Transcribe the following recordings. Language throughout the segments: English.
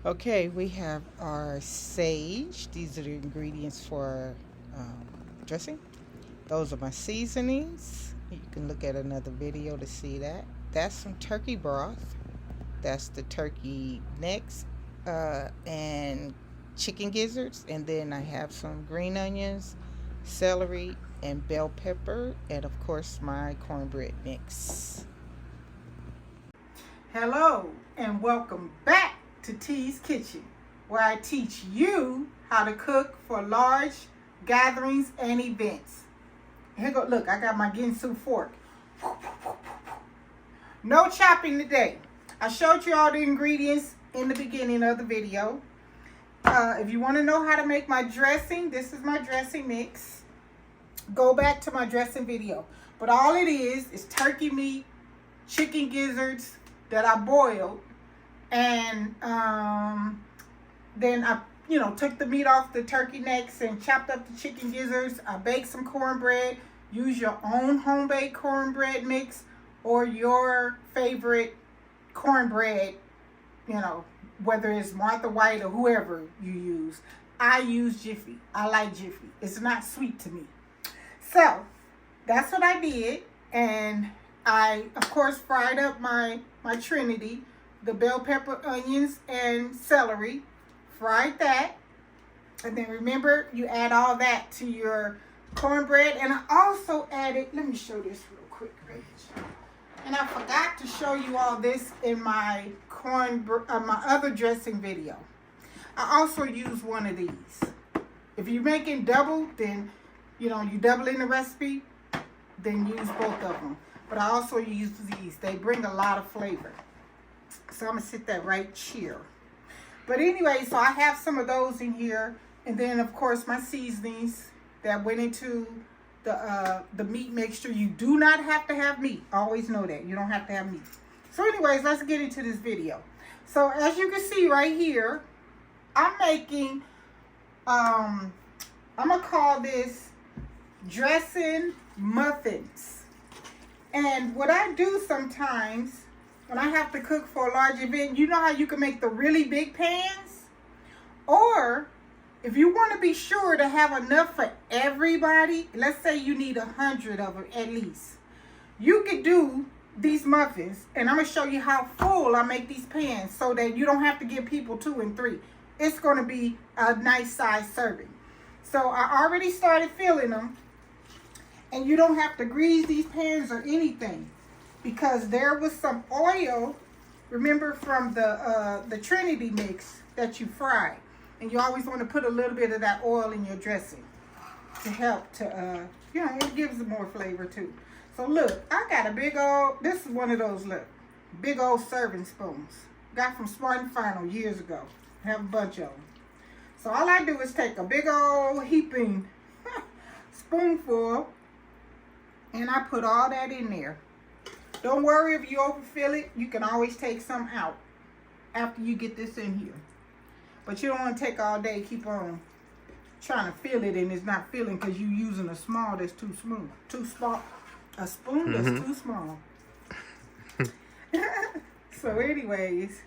Okay, we have our sage. These are the ingredients for dressing. Those are my seasonings. You can look at another video to see that. That's some turkey broth. That's the turkey necks and chicken gizzards. And then I have some green onions, celery, and bell pepper. And of course, my cornbread mix. Hello, and welcome back to T's Kitchen, where I teach you how to cook for large gatherings and events. Here go, look, I got my Ginsu fork. No chopping today. I showed you all the ingredients in the beginning of the video. If you want to know how to make my dressing, this is my dressing mix. Go back to my dressing video. But all it is turkey meat, chicken gizzards that I boiled, and then I took the meat off the turkey necks and chopped up the chicken gizzards. I baked some cornbread. Use your own homemade cornbread mix or your favorite cornbread, whether it's Martha White or whoever you use. I use Jiffy. I like Jiffy. It's not sweet to me. So that's what I did, and I of course fried up my Trinity, the bell pepper, onions, and celery. Fried that. And then remember, you add all that to your cornbread. And I also added, let me show this real quick, Rach. And I forgot to show you all this in my my other dressing video. I also use one of these. If you're making double, then, you double in the recipe, then use both of them. But I also use these. They bring a lot of flavor. So I'm going to sit that right here. But anyway, so I have some of those in here. And then, of course, my seasonings that went into the meat mixture. You do not have to have meat. Always know that. You don't have to have meat. So anyways, let's get into this video. So as you can see right here, I'm making, I'm going to call this dressing muffins. And what I do sometimes when I have to cook for a large event, you know how you can make the really big pans? Or if you want to be sure to have enough for everybody, let's say you need 100 of them at least. You could do these muffins, and I'm going to show you how full I make these pans so that you don't have to give people 2 and 3. It's going to be a nice size serving. So I already started filling them. And you don't have to grease these pans or anything, because there was some oil, remember, from the Trinity mix that you fried. And you always want to put a little bit of that oil in your dressing to help to, it gives it more flavor too. So look, I got a big old, this is one of those, look, big old serving spoons. Got from Smart and Final years ago. I have a bunch of them. So all I do is take a big old heaping spoonful, and I put all that in there. Don't worry if you overfill it. You can always take some out after you get this in here. But you don't want to take all day, keep on trying to fill it, and it's not filling because you're using a small that's too small. A spoon that's too small. So anyways,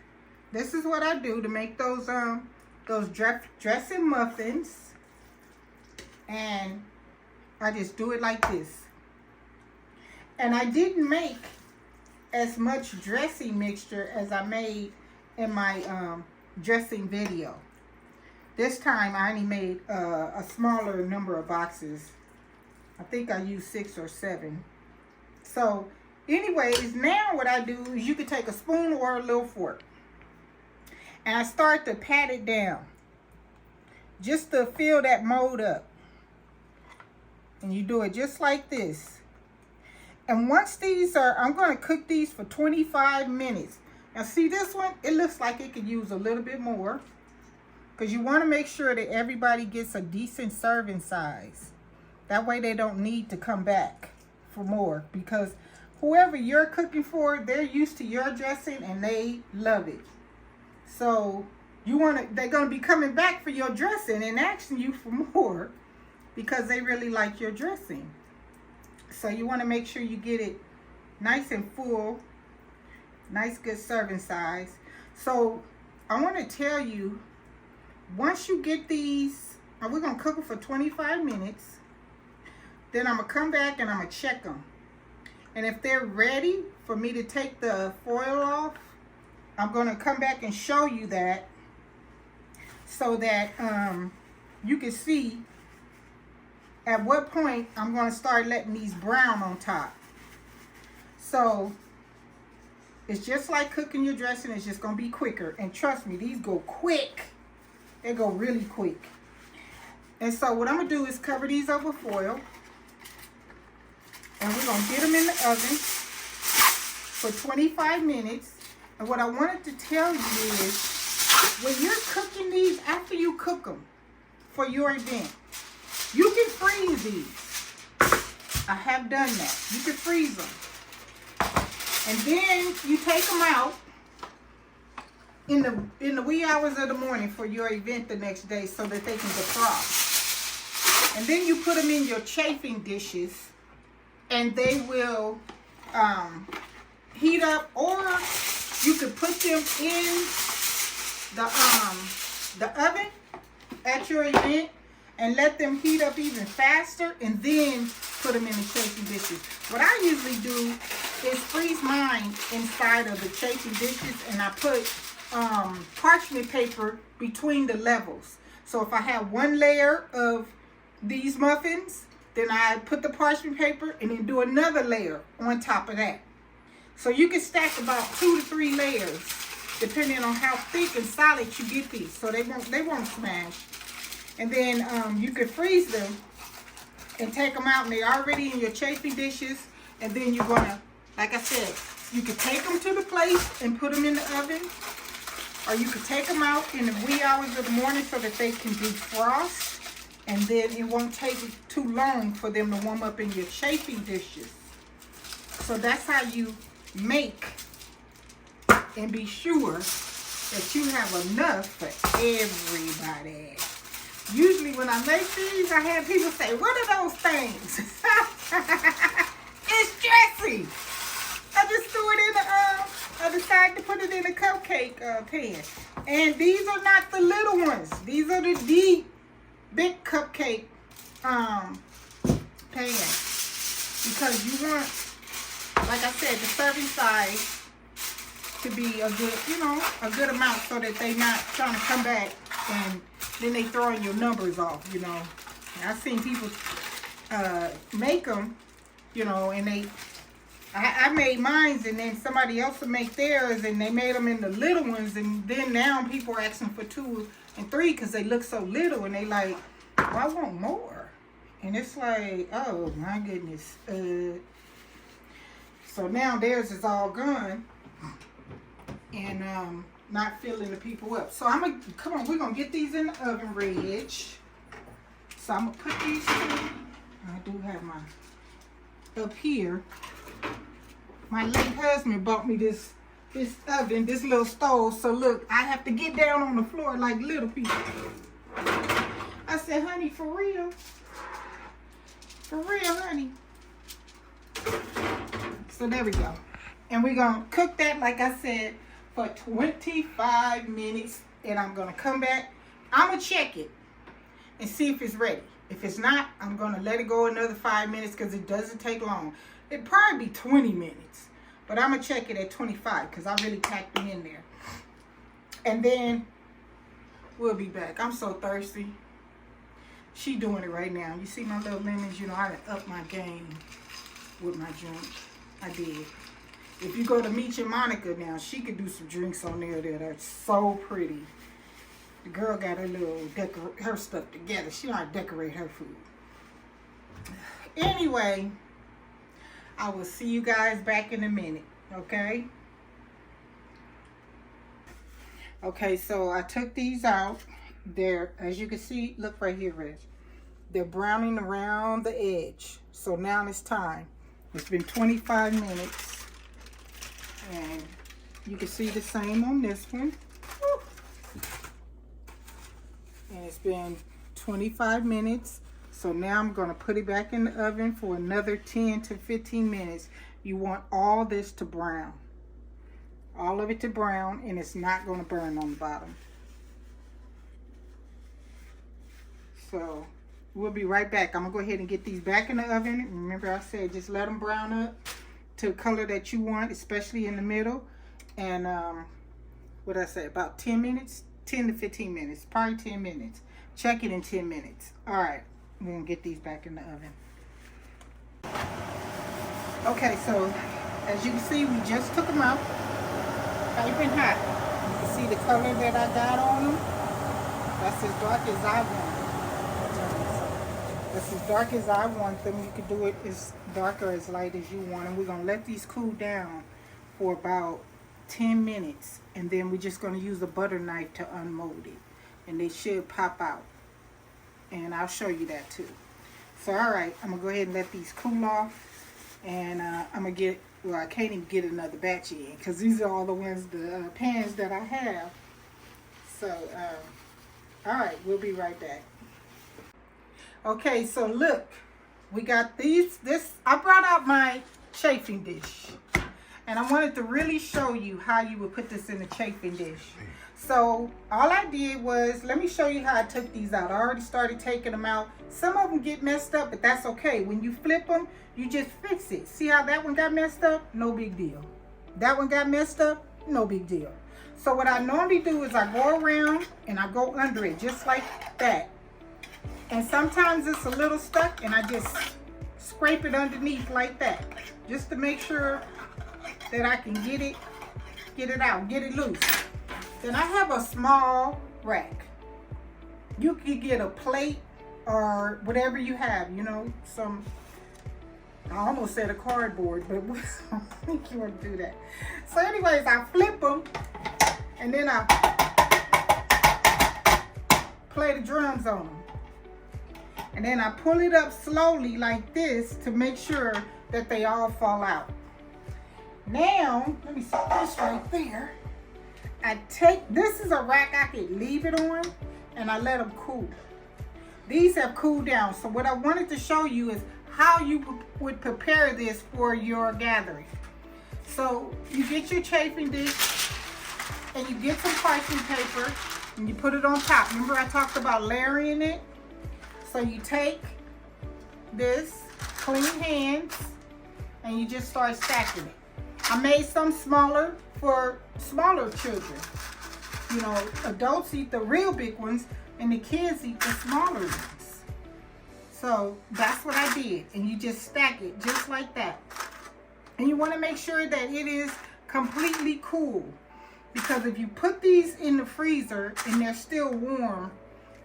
this is what I do to make those dressing muffins. And I just do it like this. And I didn't make as much dressing mixture as I made in my dressing video. This time I only made a smaller number of boxes. I think I used 6 or 7. So anyways, now what I do is you can take a spoon or a little fork. And I start to pat it down. Just to fill that mold up. And you do it just like this. And once these are, I'm going to cook these for 25 minutes. Now see this one? It looks like it could use a little bit more. Because you want to make sure that everybody gets a decent serving size. That way they don't need to come back for more. Because whoever you're cooking for, they're used to your dressing and they love it. So they're going to be coming back for your dressing and asking you for more. Because they really like your dressing. So you want to make sure you get it nice and full, nice good serving size. So I want to tell you, once you get these, we're going to cook them for 25 minutes. Then I'm going to come back and I'm going to check them. And if they're ready for me to take the foil off, I'm going to come back and show you that so that you can see at what point I'm going to start letting these brown on top. So it's just like cooking your dressing. It's just going to be quicker. And trust me, these go quick. They go really quick. And so what I'm going to do is cover these over foil. And we're going to get them in the oven for 25 minutes. And what I wanted to tell you is, when you're cooking these, after you cook them for your event, you can freeze these. I have done that. You can freeze them. And then you take them out in the wee hours of the morning for your event the next day so that they can defrost. And then you put them in your chafing dishes. And they will heat up, or you could put them in the oven at your event and let them heat up even faster, and then put them in the chafing dishes. What I usually do is freeze mine inside of the chafing dishes, and I put parchment paper between the levels. So if I have one layer of these muffins, then I put the parchment paper and then do another layer on top of that. So you can stack about 2 to 3 layers depending on how thick and solid you get these. So they won't smash. And then you can freeze them and take them out, and they're already in your chafing dishes. And then you're gonna, like I said, you can take them to the plate and put them in the oven, or you could take them out in the wee hours of the morning so that they can defrost. And then it won't take too long for them to warm up in your chafing dishes. So that's how you make and be sure that you have enough for everybody. Usually when I make these, I have people say, what are those things? It's dressing. I just threw it in the, I decided to put it in a cupcake pan. And these are not the little ones. These are the deep, big cupcake pan, because you want, like I said, the serving size to be a good, a good amount, so that they not trying to come back and then they throwing your numbers off. I've seen people make them, and I made mine, and then somebody else would make theirs, and they made them in the little ones, and then now people are asking for 2 and 3 because they look so little, and they like, well, I want more. And it's like, oh my goodness. So now theirs is all gone, and not filling the people up. So we're gonna get these in the oven, Reg. So I'm gonna put these in. I do have my up here. My late husband bought me this oven, this little stove. So look, I have to get down on the floor like little people. I said, honey, for real? For real, honey. So there we go. And we're going to cook that, like I said, for 25 minutes. And I'm going to come back. I'm going to check it and see if it's ready. If it's not, I'm going to let it go another 5 minutes because it doesn't take long. It'd probably be 20 minutes. But I'm going to check it at 25 because I really packed them in there. And then we'll be back. I'm so thirsty. She doing it right now. You see my little lemons? I done up my game with my drink. I did. If you go to Meech and Monica now, she could do some drinks on there that are so pretty. The girl got her little her stuff together. She know how to decorate her food. Anyway, I will see you guys back in a minute, okay? Okay, so I took these out. They're, as you can see, look right here, Reg. They're browning around the edge. So now it's time. It's been 25 minutes. And you can see the same on this one. And it's been 25 minutes. So now I'm going to put it back in the oven for another 10 to 15 minutes. You want all this to brown. all of it to brown, and it's not going to burn on the bottom. So we'll be right back. I'm going to go ahead and get these back in the oven. Remember I said just let them brown up to the color that you want, especially in the middle. And what did I say, about 10 minutes? 10 to 15 minutes, probably 10 minutes. Check it in 10 minutes. All right, we're going to get these back in the oven. Okay, so as you can see, we just took them out. Piping hot. You can see the color that I got on them. That's as dark as I want them. That's as dark as I want them. You can do it as dark or as light as you want them. We're going to let these cool down for about 10 minutes. And then we're just going to use a butter knife to unmold it. And they should pop out. And I'll show you that too. So, all right, I'm going to go ahead and let these cool off. And I'm going to get, well, I can't even get another batch in because these are all the ones, the pans that I have. So, all right, we'll be right back. Okay, so look, we got I brought out my chafing dish. And I wanted to really show you how you would put this in a chafing dish. So all I did was, let me show you how I took these out. I already started taking them out. Some of them get messed up, but that's okay. When you flip them, you just fix it. See how that one got messed up? No big deal. That one got messed up? No big deal. So what I normally do is I go around and I go under it just like that. And sometimes it's a little stuck and I just scrape it underneath like that. Just to make sure that I can get it out, get it loose. Then I have a small rack. You can get a plate or whatever you have, you know, I almost said a cardboard, but I think you want to do that. So anyways, I flip them and then I play the drums on them. And then I pull it up slowly like this to make sure that they all fall out. Now, let me set this right there. This is a rack I could leave it on, and I let them cool. These have cooled down. So what I wanted to show you is how you would prepare this for your gathering. So you get your chafing dish, and you get some parchment paper, and you put it on top. Remember I talked about layering it? So you take this, clean hands, and you just start stacking it. I made some smaller for smaller children. You know, adults eat the real big ones and the kids eat the smaller ones. So that's what I did. And you just stack it just like that. And you want to make sure that it is completely cool. Because if you put these in the freezer and they're still warm,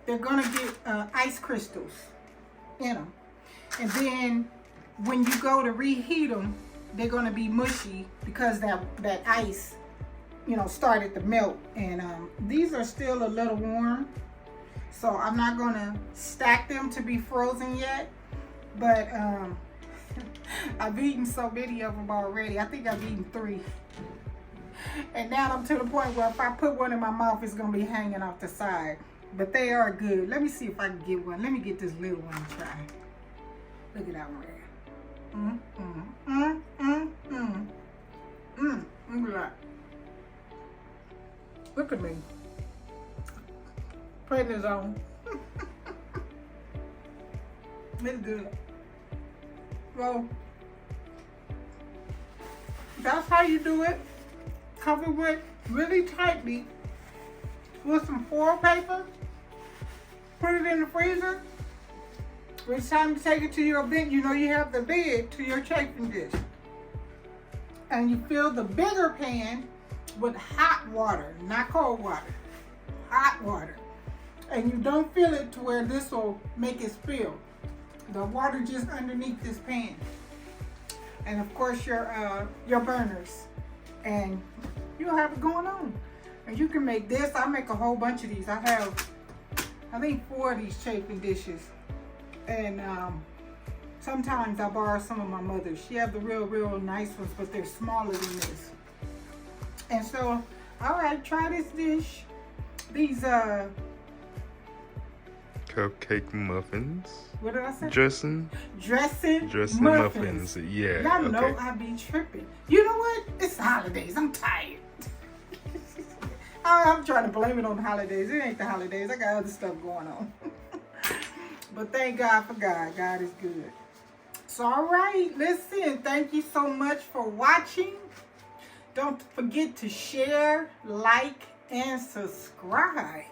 they're going to get ice crystals in them. And then when you go to reheat them, they're going to be mushy because that ice, you know, started to melt. And these are still a little warm. So I'm not going to stack them to be frozen yet. But I've eaten so many of them already. I think I've eaten 3. And now I'm to the point where if I put one in my mouth, it's going to be hanging off the side. But they are good. Let me see if I can get one. Let me get this little one to try. Look at that one there. Look at me. Putting this on. It's good. Well, that's how you do it. Cover it really tightly with some foil paper. Put it in the freezer. When it's time to take it to your bin, you know you have the lid to your chafing dish. And you fill the bigger pan with hot water, not cold water. Hot water. And you don't fill it to where this will make it spill. The water just underneath this pan. And of course your burners. And you'll have it going on. And you can make this. I make a whole bunch of these. I have, I think, 4 of these chafing dishes. And sometimes I borrow some of my mother's. She has the real nice ones, but they're smaller than this. And so, all right, try this dish. These cupcake muffins. What did I say? Dressing muffins. Yeah. Y'all know I be tripping. You know what? It's the holidays. I'm tired. I'm trying to blame it on the holidays. It ain't the holidays. I got other stuff going on. But thank God for God. God is good. So, all right. Listen, thank you so much for watching. Don't forget to share, like, and subscribe.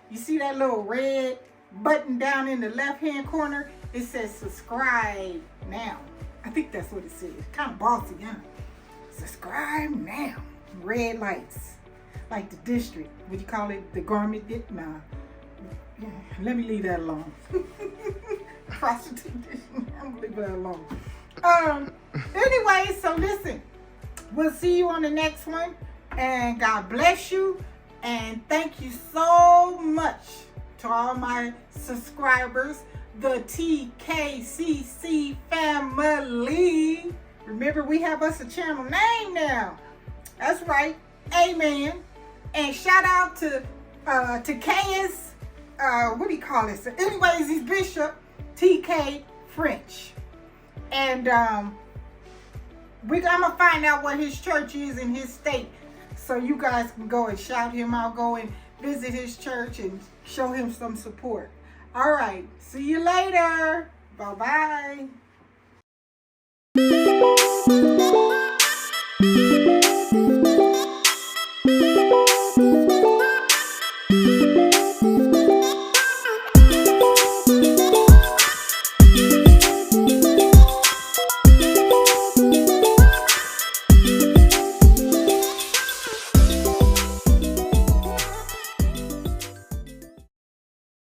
You see that little red button down in the left-hand corner? It says subscribe now. I think that's what it says. Kind of bossy, huh? Subscribe now. Red lights. Like the district. What you call it? The garment dip? Nah. Yeah, let me leave that alone. Prostitution. I'm gonna leave that alone. Anyway, so listen. We'll see you on the next one. And God bless you. And thank you so much to all my subscribers. The TKCC family. Remember, we have us a channel name now. That's right. Amen. And shout out to Caius. What do you call this? Anyways, he's Bishop TK French. And I'm gonna find out what his church is in his state, so you guys can go and shout him out. Go and visit his church and show him some support. All right. See you later. Bye-bye.